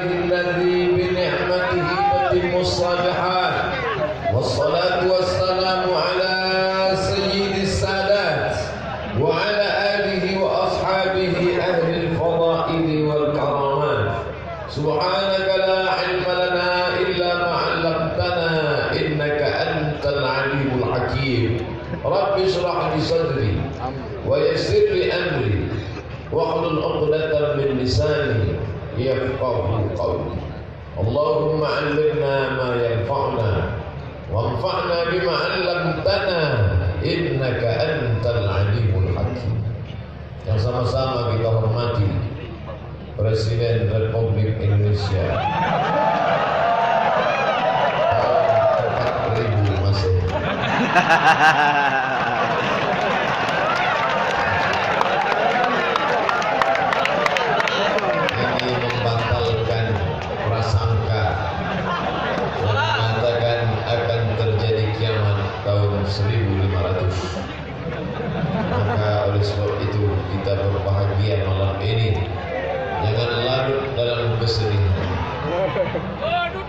الذي بنعمته تتم الصالحات والصلاة والسلام على سيد السادات وعلى آله وأصحابه أهل الفضائل والكرامات. سبحانك لا علم لنا إلا ما علمتنا إنك أنت العليم الحكيم. رب اشرح لي صدري ويسر لي أمري واحلل عقدة من لساني يفقهوا قولي. اللهم علمنا ما ينفعنا وانفعنا بما علمتنا إنك أنت العليم الحكيم. Yang sama-sama kita hormati Presiden Republik Indonesia tahun 4000 Masehi. Ini membatalkan prasangka dan mengatakan akan terjadi kiamat tahun 1500. Maka oleh sebab itu kita berbahagia malam ini. Jangan larut dalam kesedihan.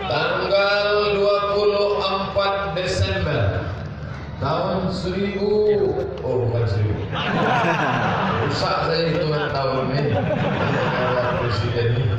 Tanggal 24 Desember tahun 1000, oh bukan 1000. Rusak saya hitungan tahun ini. Presiden ini.